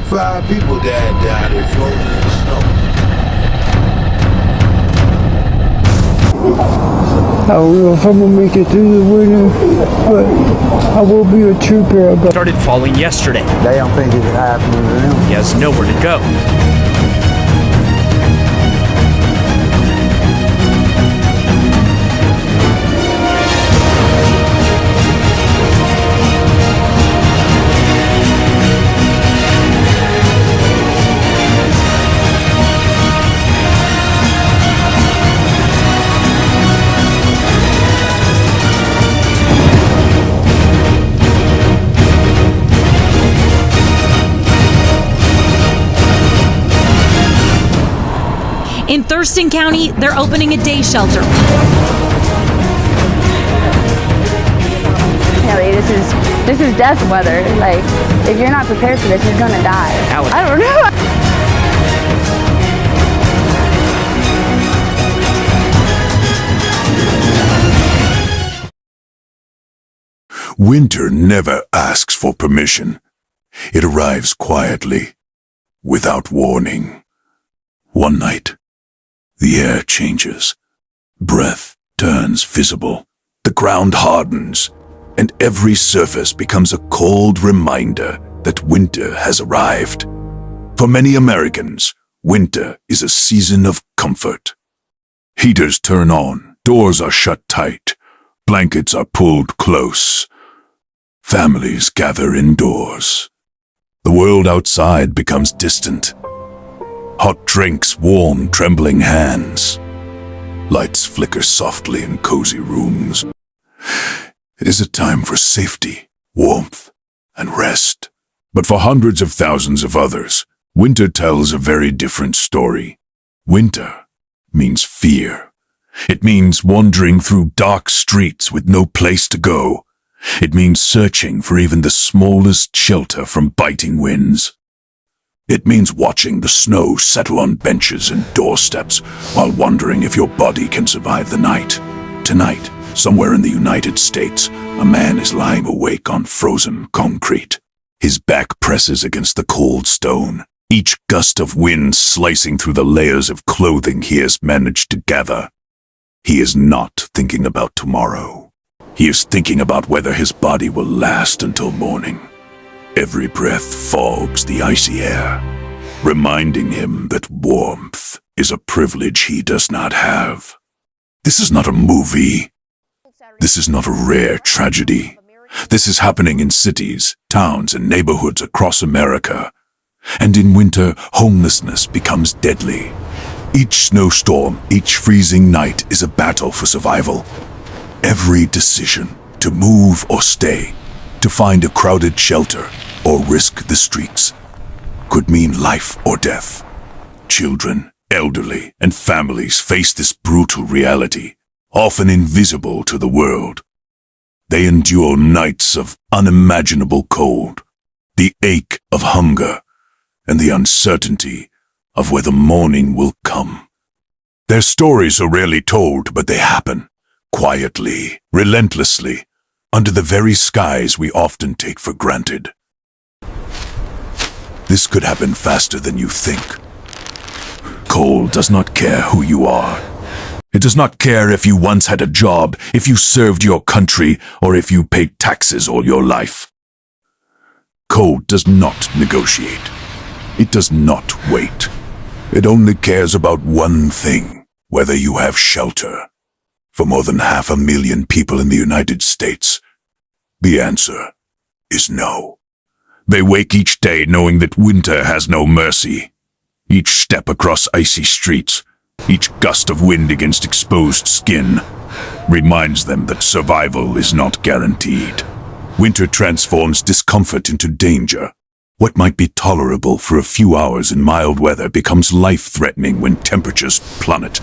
5 people died down there floating in the snow. I don't know if I'm gonna make it through the winter, but I will be a trooper. Started falling yesterday. They don't think it could happen to them. He has nowhere to go. In Thurston County, they're opening a day shelter. Haley, this is death weather. Like, if you're not prepared for this, you're gonna die. Alex. I don't know. Winter never asks for permission. It arrives quietly, without warning. One night, the air changes. Breath turns visible. The ground hardens, and every surface becomes a cold reminder that winter has arrived. For many Americans, winter is a season of comfort. Heaters turn on, doors are shut tight, blankets are pulled close. Families gather indoors. The world outside becomes distant. Hot drinks warm trembling hands. Lights flicker softly in cozy rooms. It is a time for safety, warmth, and rest. But for hundreds of thousands of others, winter tells a very different story. Winter means fear. It means wandering through dark streets with no place to go. It means searching for even the smallest shelter from biting winds. It means watching the snow settle on benches and doorsteps while wondering if your body can survive the night. Tonight, somewhere in the United States, a man is lying awake on frozen concrete. His back presses against the cold stone, each gust of wind slicing through the layers of clothing he has managed to gather. He is not thinking about tomorrow. He is thinking about whether his body will last until morning. Every breath fogs the icy air, reminding him that warmth is a privilege he does not have. This is not a movie. This is not a rare tragedy. This is happening in cities, towns, and neighborhoods across America. And in winter, homelessness becomes deadly. Each snowstorm, each freezing night is a battle for survival. Every decision to move or stay, to find a crowded shelter, or risk the streets, could mean life or death. Children, elderly, and families face this brutal reality, often invisible to the world. They endure nights of unimaginable cold, the ache of hunger, and the uncertainty of whether morning will come. Their stories are rarely told, but they happen, quietly, relentlessly, under the very skies we often take for granted. This could happen faster than you think. Cold does not care who you are. It does not care if you once had a job, if you served your country, or if you paid taxes all your life. Cold does not negotiate. It does not wait. It only cares about one thing, whether you have shelter. For more than 500,000 people in the United States, the answer is no. They wake each day knowing that winter has no mercy. Each step across icy streets, each gust of wind against exposed skin, reminds them that survival is not guaranteed. Winter transforms discomfort into danger. What might be tolerable for a few hours in mild weather becomes life-threatening when temperatures plummet.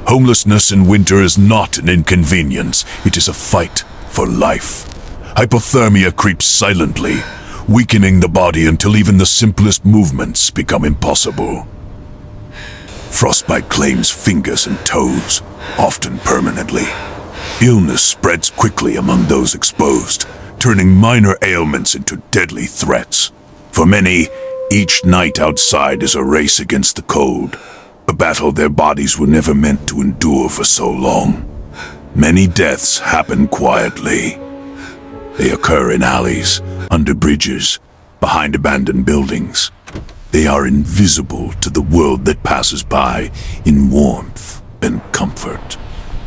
Homelessness in winter is not an inconvenience. It is a fight for life. Hypothermia creeps silently, weakening the body until even the simplest movements become impossible. Frostbite claims fingers and toes, often permanently. Illness spreads quickly among those exposed, turning minor ailments into deadly threats. For many, Each night outside is a race against the cold, a battle their bodies were never meant to endure for so long. Many deaths happen quietly. They occur in alleys, under bridges, behind abandoned buildings. They are invisible to the world that passes by in warmth and comfort.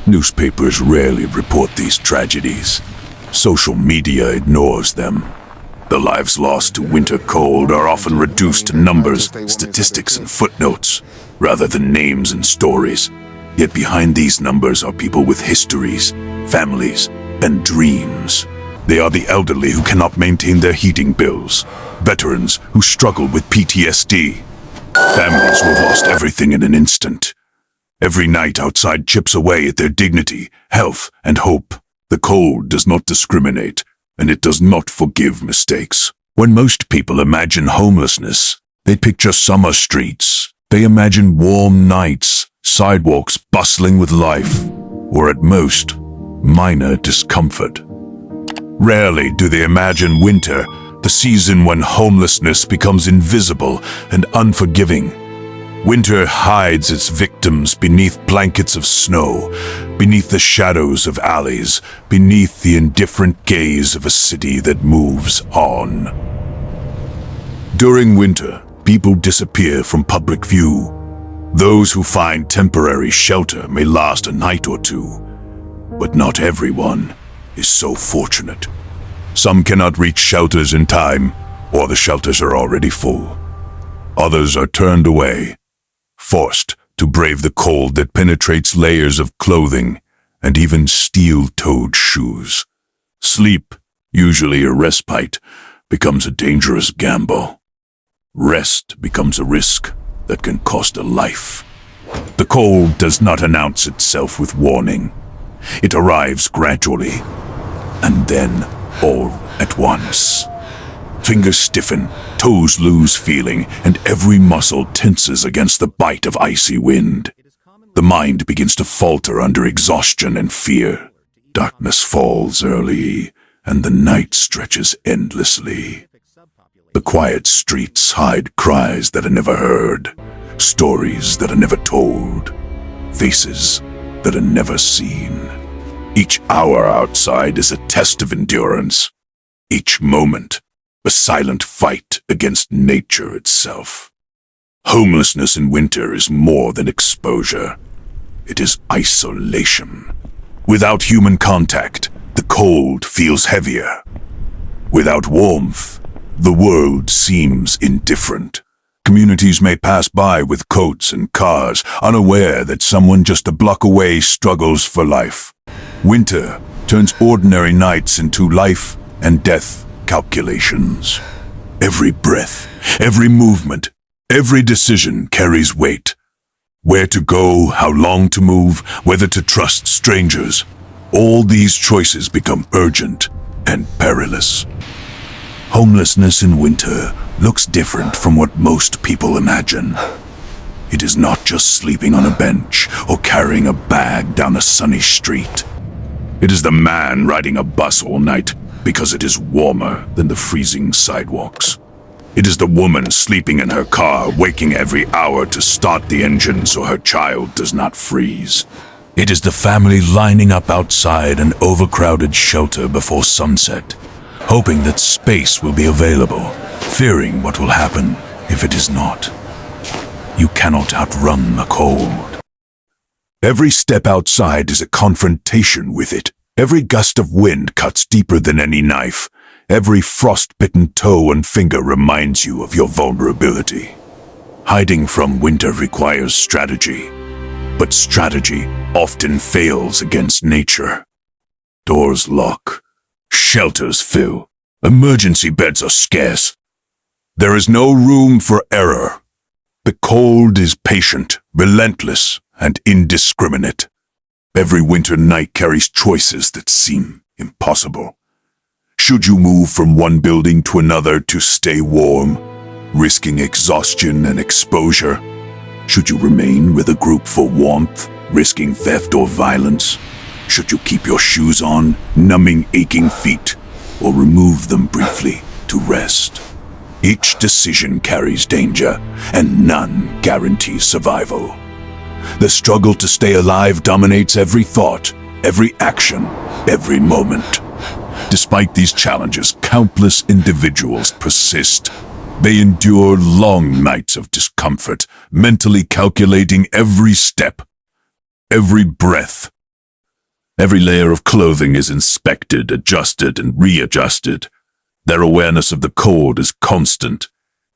Newspapers rarely report these tragedies. Social media ignores them. The lives lost to winter cold are often reduced to numbers, statistics, and footnotes, rather than names and stories. Yet behind these numbers are people with histories, families, and dreams. They are the elderly who cannot maintain their heating bills, veterans who struggle with PTSD, families who have lost everything in an instant. Every night outside chips away at their dignity, health, and hope. The cold does not discriminate, and it does not forgive mistakes. When most people imagine homelessness, they picture summer streets. They imagine warm nights, sidewalks bustling with life, or at most, minor discomfort. Rarely do they imagine winter, the season when homelessness becomes invisible and unforgiving. Winter hides its victims beneath blankets of snow, beneath the shadows of alleys, beneath the indifferent gaze of a city that moves on. During winter, people disappear from public view. Those who find temporary shelter may last a night or two, but not everyone is so fortunate. Some cannot reach shelters in time, or the shelters are already full. Others are turned away, forced to brave the cold that penetrates layers of clothing and even steel-toed shoes. Sleep, usually a respite, becomes a dangerous gamble. Rest becomes a risk that can cost a life. The cold does not announce itself with warning. It arrives gradually, and then all at once. Fingers stiffen, toes lose feeling, and every muscle tenses against the bite of icy wind. The mind begins to falter under exhaustion and fear. Darkness falls early, and the night stretches endlessly. The quiet streets hide cries that are never heard, stories that are never told, faces that are never seen. Each hour outside is a test of endurance. Each moment, a silent fight against nature itself. Homelessness in winter is more than exposure. It is isolation. Without human contact, the cold feels heavier. Without warmth, the world seems indifferent. Communities may pass by with coats and cars, unaware that someone just a block away struggles for life. Winter turns ordinary nights into life and death calculations. Every breath, every movement, every decision carries weight. Where to go, how long to move, whether to trust strangers. All these choices become urgent and perilous. Homelessness in winter looks different from what most people imagine. It is not just sleeping on a bench or carrying a bag down a sunny street. It is the man riding a bus all night because it is warmer than the freezing sidewalks. It is the woman sleeping in her car, waking every hour to start the engine so her child does not freeze. It is the family lining up outside an overcrowded shelter before sunset, hoping that space will be available, fearing what will happen if it is not. You cannot outrun the cold. Every step outside is a confrontation with it. Every gust of wind cuts deeper than any knife. Every frost-bitten toe and finger reminds you of your vulnerability. Hiding from winter requires strategy, but strategy often fails against nature. Doors lock, shelters fill, emergency beds are scarce. There is no room for error. The cold is patient, relentless, and indiscriminate. Every winter night carries choices that seem impossible. Should you move from one building to another to stay warm, risking exhaustion and exposure? Should you remain with a group for warmth, risking theft or violence? Should you keep your shoes on, numbing aching feet, or remove them briefly to rest? Each decision carries danger, and none guarantees survival. The struggle to stay alive dominates every thought, every action, every moment. Despite these challenges, countless individuals persist. They endure long nights of discomfort, mentally calculating every step, every breath. Every layer of clothing is inspected, adjusted, and readjusted. Their awareness of the cold is constant.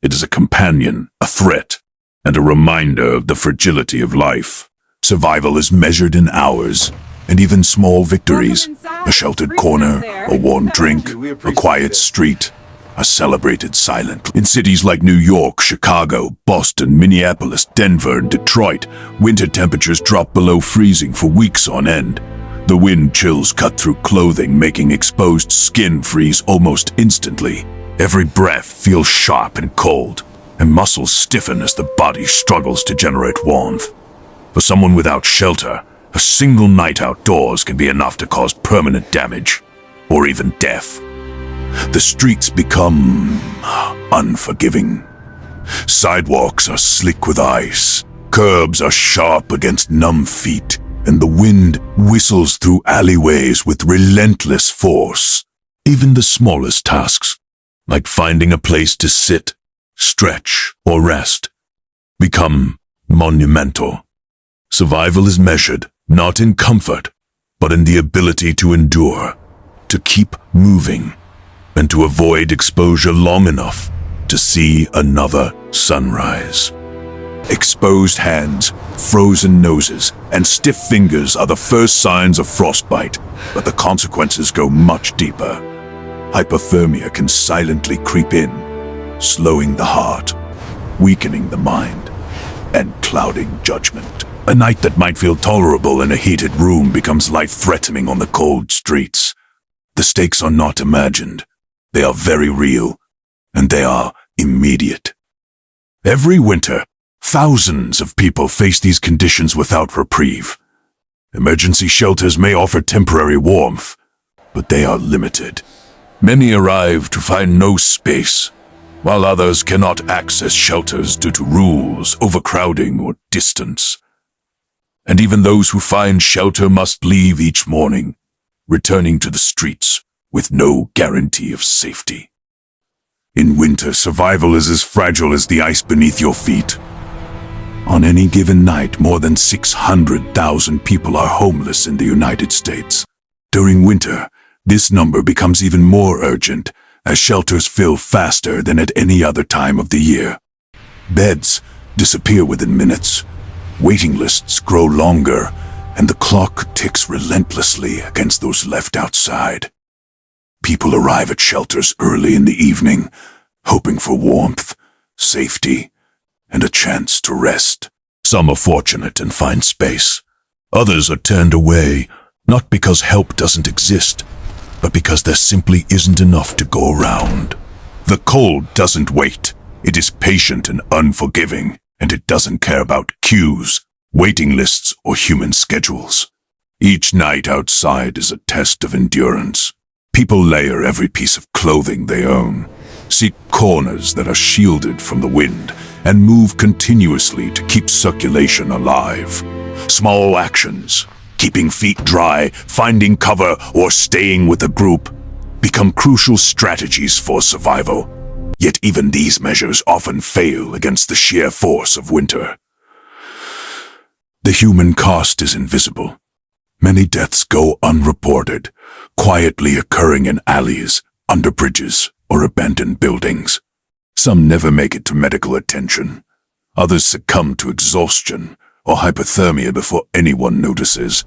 It is a companion, a threat, and a reminder of the fragility of life. Survival is measured in hours, and even small victories, a sheltered corner, a warm drink, a quiet street, are celebrated silently. In cities like New York, Chicago, Boston, Minneapolis, Denver, and Detroit, winter temperatures drop below freezing for weeks on end. The wind chills cut through clothing, making exposed skin freeze almost instantly. Every breath feels sharp and cold, and muscles stiffen as the body struggles to generate warmth. For someone without shelter, a single night outdoors can be enough to cause permanent damage, or even death. The streets become unforgiving. Sidewalks are slick with ice, curbs are sharp against numb feet, and the wind whistles through alleyways with relentless force. Even the smallest tasks, like finding a place to sit, stretch, or rest, become monumental. Survival is measured not in comfort, but in the ability to endure, to keep moving, and to avoid exposure long enough to see another sunrise. Exposed hands, frozen noses, and stiff fingers are the first signs of frostbite, but the consequences go much deeper. Hypothermia can silently creep in, slowing the heart, weakening the mind, and clouding judgment. A night that might feel tolerable in a heated room becomes life-threatening on the cold streets. The stakes are not imagined. They are very real, and they are immediate. Every winter, thousands of people face these conditions without reprieve. Emergency shelters may offer temporary warmth, but they are limited. Many arrive to find no space, while others cannot access shelters due to rules, overcrowding, or distance. And even those who find shelter must leave each morning, returning to the streets with no guarantee of safety. In winter, survival is as fragile as the ice beneath your feet. On any given night, more than 600,000 people are homeless in the United States. During winter, this number becomes even more urgent as shelters fill faster than at any other time of the year. Beds disappear within minutes. Waiting lists grow longer, and the clock ticks relentlessly against those left outside. People arrive at shelters early in the evening, hoping for warmth, safety, and a chance to rest. Some are fortunate and find space. Others are turned away, not because help doesn't exist, but because there simply isn't enough to go around. The cold doesn't wait. It is patient and unforgiving, and it doesn't care about queues, waiting lists, or human schedules. Each night outside is a test of endurance. People layer every piece of clothing they own, seek corners that are shielded from the wind, and move continuously to keep circulation alive. Small actions, keeping feet dry, finding cover, or staying with a group, become crucial strategies for survival. Yet even these measures often fail against the sheer force of winter. The human cost is invisible. Many deaths go unreported, quietly occurring in alleys, under bridges, or abandoned buildings. Some never make it to medical attention. Others succumb to exhaustion or hypothermia before anyone notices.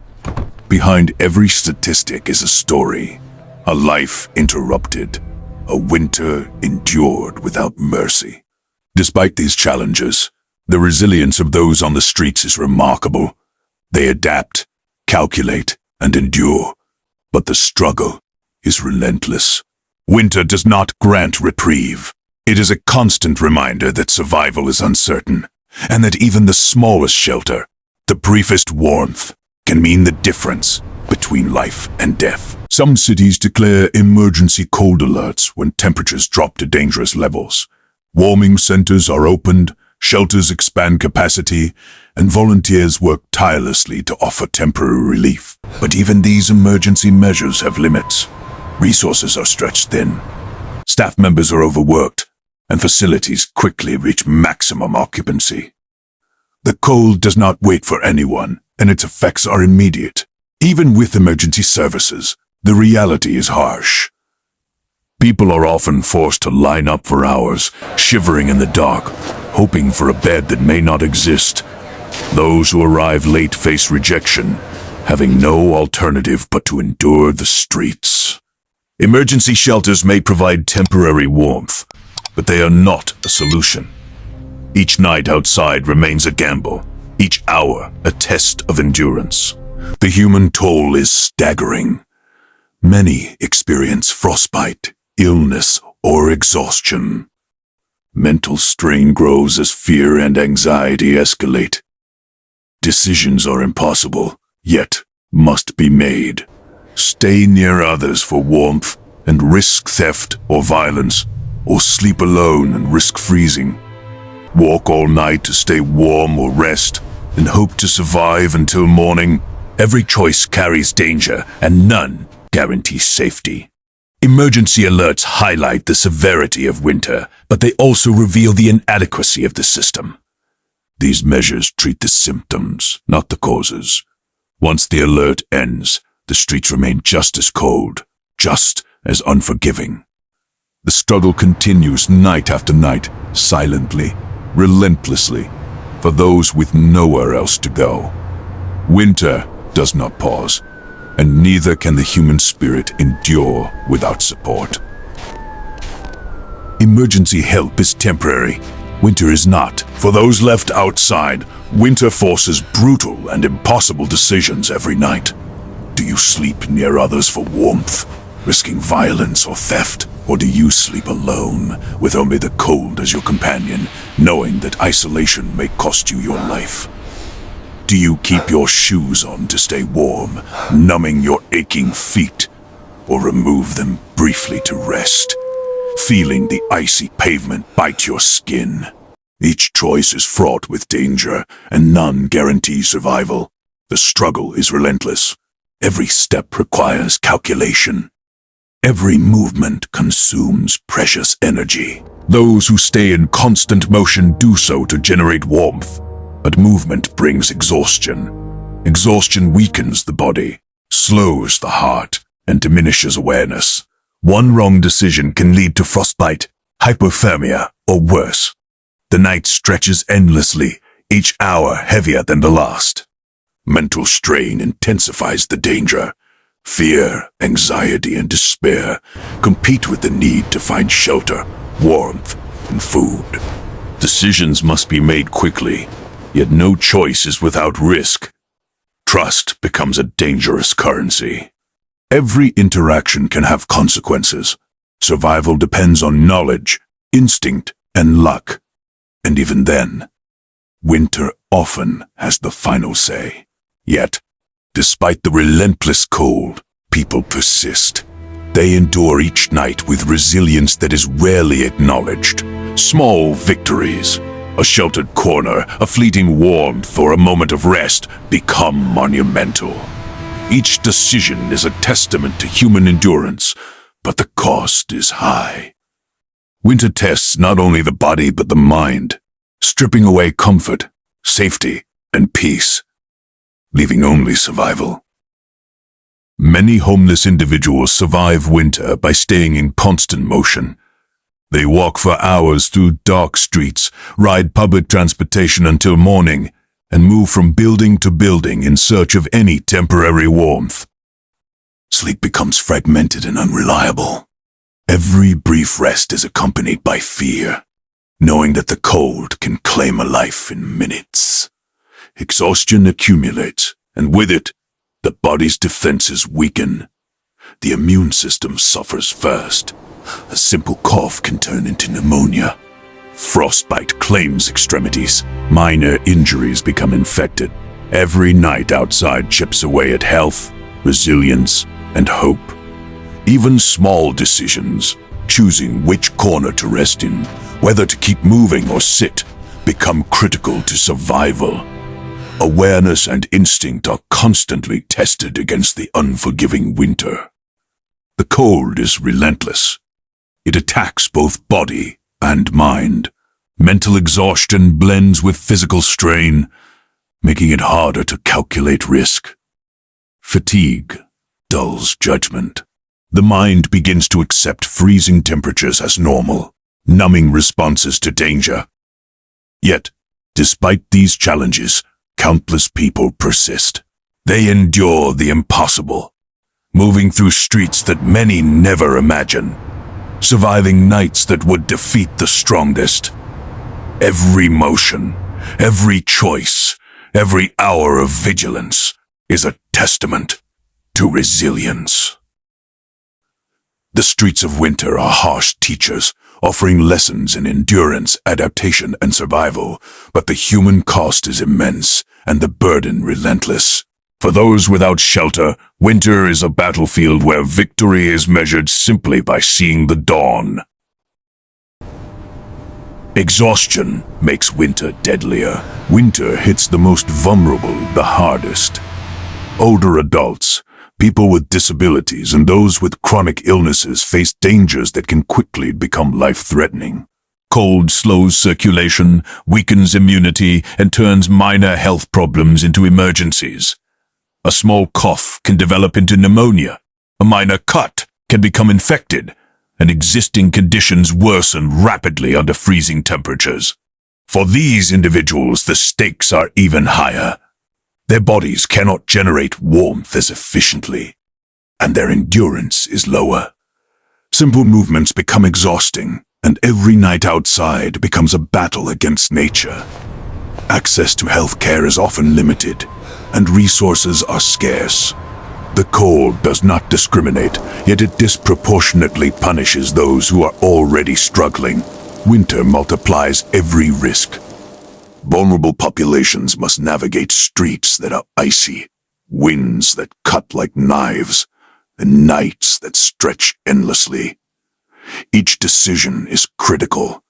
Behind every statistic is a story, a life interrupted, a winter endured without mercy. Despite these challenges, the resilience of those on the streets is remarkable. They adapt, calculate, and endure, but the struggle is relentless. Winter does not grant reprieve. It is a constant reminder that survival is uncertain, and that even the smallest shelter, the briefest warmth, can mean the difference between life and death. Some cities declare emergency cold alerts when temperatures drop to dangerous levels, Warming centers are opened, shelters expand capacity, and volunteers work tirelessly to offer temporary relief. But even these emergency measures have limits. Resources are stretched thin. Staff members are overworked, and facilities quickly reach maximum occupancy. The cold does not wait for anyone, and its effects are immediate. Even with emergency services, the reality is harsh. People are often forced to line up for hours, shivering in the dark, hoping for a bed that may not exist. Those who arrive late face rejection, having no alternative but to endure the streets. Emergency shelters may provide temporary warmth, but they are not a solution. Each night outside remains a gamble, each hour a test of endurance. The human toll is staggering. Many experience frostbite, illness, or exhaustion. Mental strain grows as fear and anxiety escalate. Decisions are impossible, yet must be made. Stay near others for warmth and risk theft or violence, or sleep alone and risk freezing. Walk all night to stay warm or rest, and hope to survive until morning. Every choice carries danger, and none guarantees safety. Emergency alerts highlight the severity of winter, but they also reveal the inadequacy of the system. These measures treat the symptoms, not the causes. Once the alert ends, the streets remain just as cold, just as unforgiving. The struggle continues night after night, silently, relentlessly, for those with nowhere else to go. Winter does not pause, and neither can the human spirit endure without support. Emergency help is temporary. Winter is not. For those left outside, winter forces brutal and impossible decisions every night. Do you sleep near others for warmth, risking violence or theft? Or do you sleep alone, with only the cold as your companion, knowing that isolation may cost you your life? Do you keep your shoes on to stay warm, numbing your aching feet? Or remove them briefly to rest, feeling the icy pavement bite your skin? Each choice is fraught with danger, and none guarantees survival. The struggle is relentless. Every step requires calculation. Every movement consumes precious energy. Those who stay in constant motion do so to generate warmth. But movement brings exhaustion. Exhaustion weakens the body, slows the heart, and diminishes awareness. One wrong decision can lead to frostbite, hypothermia, or worse. The night stretches endlessly, each hour heavier than the last. Mental strain intensifies the danger. Fear, anxiety, and despair compete with the need to find shelter, warmth, and food. Decisions must be made quickly, yet no choice is without risk. Trust becomes a dangerous currency. Every interaction can have consequences. Survival depends on knowledge, instinct, and luck. And even then, winter often has the final say. Yet, despite the relentless cold, people persist. They endure each night with resilience that is rarely acknowledged. Small victories, a sheltered corner, a fleeting warmth, or a moment of rest become monumental. Each decision is a testament to human endurance, but the cost is high. Winter tests not only the body but the mind, stripping away comfort, safety, and peace, leaving only survival. Many homeless individuals survive winter by staying in constant motion. They walk for hours through dark streets, ride public transportation until morning, and move from building to building in search of any temporary warmth. Sleep becomes fragmented and unreliable. Every brief rest is accompanied by fear, knowing that the cold can claim a life in minutes. Exhaustion accumulates, and with it, the body's defenses weaken. The immune system suffers first. A simple cough can turn into pneumonia. Frostbite claims extremities. Minor injuries become infected. Every night outside chips away at health, resilience, and hope. Even small decisions, choosing which corner to rest in, whether to keep moving or sit, become critical to survival. Awareness and instinct are constantly tested against the unforgiving winter. The cold is relentless. It attacks both body and mind. Mental exhaustion blends with physical strain, making it harder to calculate risk. Fatigue dulls judgment. The mind begins to accept freezing temperatures as normal, numbing responses to danger. Yet, despite these challenges, countless people persist. They endure the impossible, moving through streets that many never imagine, surviving nights that would defeat the strongest. Every motion, every choice, every hour of vigilance is a testament to resilience. The streets of winter are harsh teachers, offering lessons in endurance, adaptation, and survival, but the human cost is immense and the burden relentless. For those without shelter, winter is a battlefield where victory is measured simply by seeing the dawn. Exhaustion makes winter deadlier. Winter hits the most vulnerable the hardest. Older adults, people with disabilities, and those with chronic illnesses face dangers that can quickly become life-threatening. Cold slows circulation, weakens immunity, and turns minor health problems into emergencies. A small cough can develop into pneumonia. A minor cut can become infected, and existing conditions worsen rapidly under freezing temperatures. For these individuals, the stakes are even higher. Their bodies cannot generate warmth as efficiently, and their endurance is lower. Simple movements become exhausting, and every night outside becomes a battle against nature. Access to health care is often limited, and resources are scarce. The cold does not discriminate, yet it disproportionately punishes those who are already struggling. Winter multiplies every risk. Vulnerable populations must navigate streets that are icy, winds that cut like knives, and nights that stretch endlessly. Each decision is critical: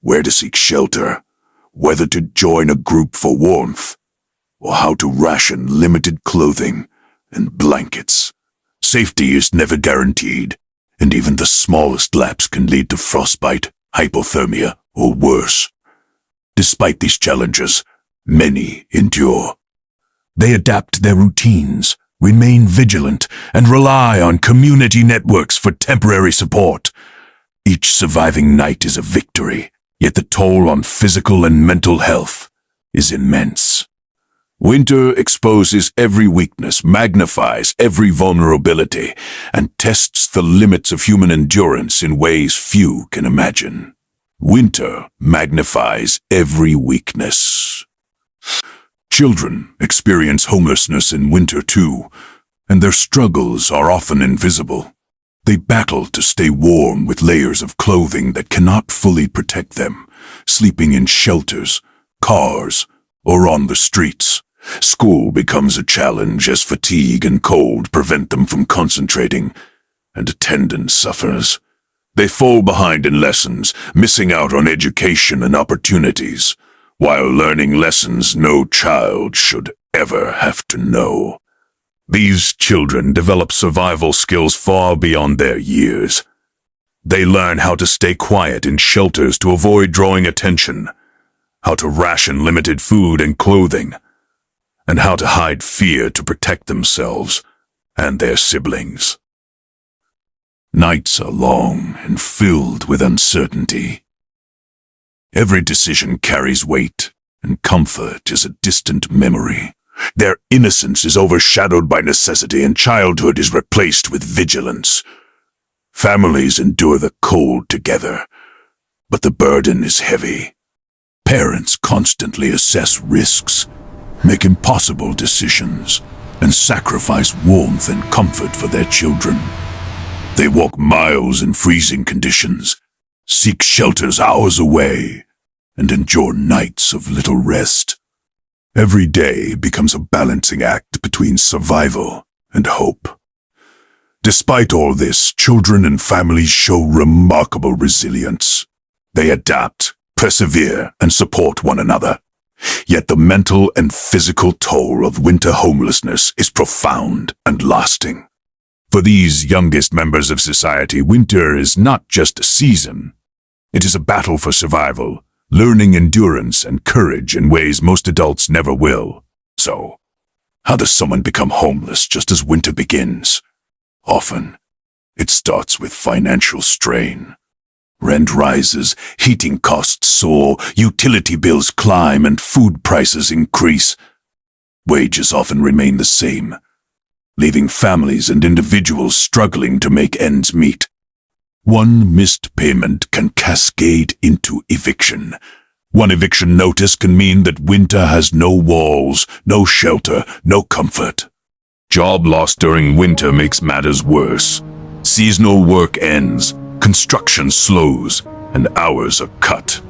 where to seek shelter, whether to join a group for warmth, or how to ration limited clothing and blankets. Safety is never guaranteed, and even the smallest lapse can lead to frostbite, hypothermia, or worse. Despite these challenges, many endure. They adapt their routines, remain vigilant, and rely on community networks for temporary support. Each surviving night is a victory, yet the toll on physical and mental health is immense. Winter exposes every weakness, magnifies every vulnerability, and tests the limits of human endurance in ways few can imagine. Winter magnifies every weakness. Children experience homelessness in winter too, and their struggles are often invisible. They battle to stay warm with layers of clothing that cannot fully protect them, sleeping in shelters, cars, or on the streets. School becomes a challenge as fatigue and cold prevent them from concentrating, and attendance suffers. They fall behind in lessons, missing out on education and opportunities, while learning lessons no child should ever have to know. These children develop survival skills far beyond their years. They learn how to stay quiet in shelters to avoid drawing attention, how to ration limited food and clothing, and how to hide fear to protect themselves and their siblings. Nights are long and filled with uncertainty. Every decision carries weight, and comfort is a distant memory. Their innocence is overshadowed by necessity, and childhood is replaced with vigilance. Families endure the cold together, but the burden is heavy. Parents constantly assess risks, make impossible decisions, and sacrifice warmth and comfort for their children. They walk miles in freezing conditions, seek shelters hours away, and endure nights of little rest. Every day becomes a balancing act between survival and hope. Despite all this, children and families show remarkable resilience. They adapt, persevere, and support one another. Yet the mental and physical toll of winter homelessness is profound and lasting. For these youngest members of society, winter is not just a season. It is a battle for survival, learning endurance and courage in ways most adults never will. So, how does someone become homeless just as winter begins? Often, it starts with financial strain. Rent rises, heating costs soar, utility bills climb, and food prices increase. Wages often remain the same, leaving families and individuals struggling to make ends meet. One missed payment can cascade into eviction. One eviction notice can mean that winter has no walls, no shelter, no comfort. Job loss during winter makes matters worse. Seasonal work ends, construction slows, and hours are cut.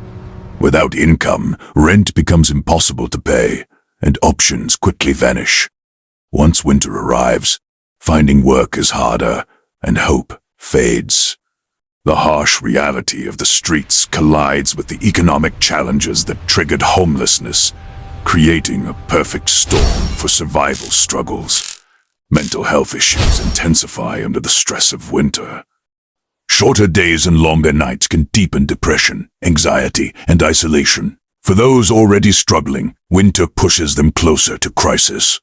Without income, rent becomes impossible to pay, and options quickly vanish. Once winter arrives, finding work is harder, and hope fades. The harsh reality of the streets collides with the economic challenges that triggered homelessness, creating a perfect storm for survival struggles. Mental health issues intensify under the stress of winter. Shorter days and longer nights can deepen depression, anxiety, and isolation. For those already struggling, winter pushes them closer to crisis.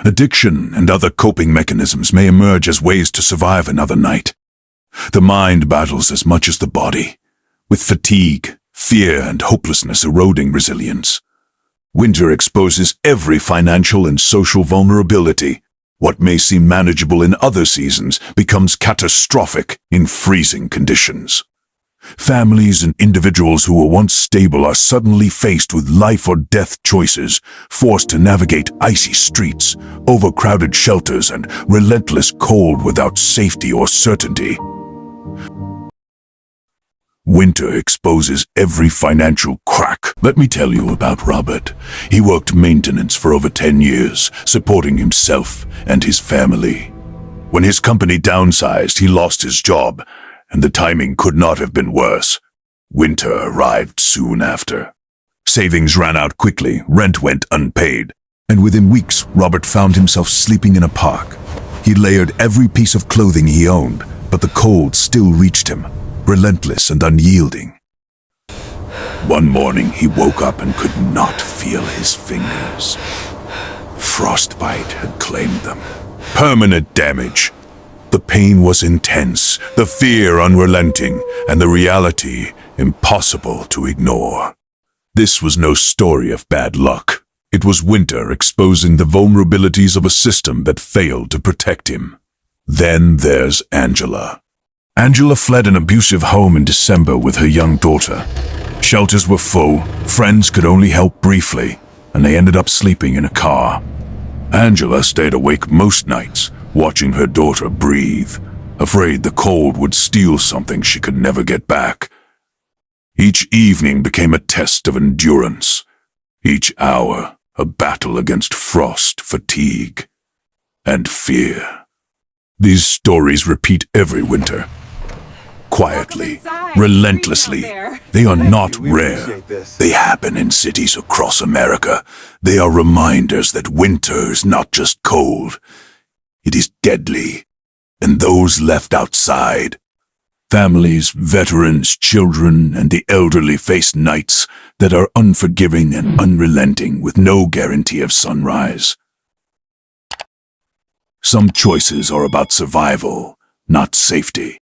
Addiction and other coping mechanisms may emerge as ways to survive another night. The mind battles as much as the body, with fatigue, fear, and hopelessness eroding resilience. Winter exposes every financial and social vulnerability. What may seem manageable in other seasons becomes catastrophic in freezing conditions. Families and individuals who were once stable are suddenly faced with life or death choices, forced to navigate icy streets, overcrowded shelters, and relentless cold without safety or certainty. Winter exposes every financial crack. Let me tell you about Robert. He worked maintenance for over 10 years, supporting himself and his family. When his company downsized, he lost his job, and the timing could not have been worse. Winter arrived soon after. Savings ran out quickly, rent went unpaid, and within weeks, Robert found himself sleeping in a park. He layered every piece of clothing he owned, but the cold still reached him, relentless and unyielding. One morning, he woke up and could not feel his fingers. Frostbite had claimed them. Permanent damage. The pain was intense, the fear unrelenting, and the reality impossible to ignore. This was no story of bad luck. It was winter exposing the vulnerabilities of a system that failed to protect him. Then there's Angela. Angela fled an abusive home in December with her young daughter. Shelters were full, friends could only help briefly, and they ended up sleeping in a car. Angela stayed awake most nights, watching her daughter breathe, afraid the cold would steal something she could never get back. Each evening became a test of endurance. Each hour, a battle against frost, fatigue, and fear. These stories repeat every winter. Quietly, relentlessly. They are not rare. They happen in cities across America. They are reminders that winter is not just cold. It is deadly. And those left outside, families, veterans, children, and the elderly, face nights that are unforgiving and unrelenting with no guarantee of sunrise. Some choices are about survival, not safety.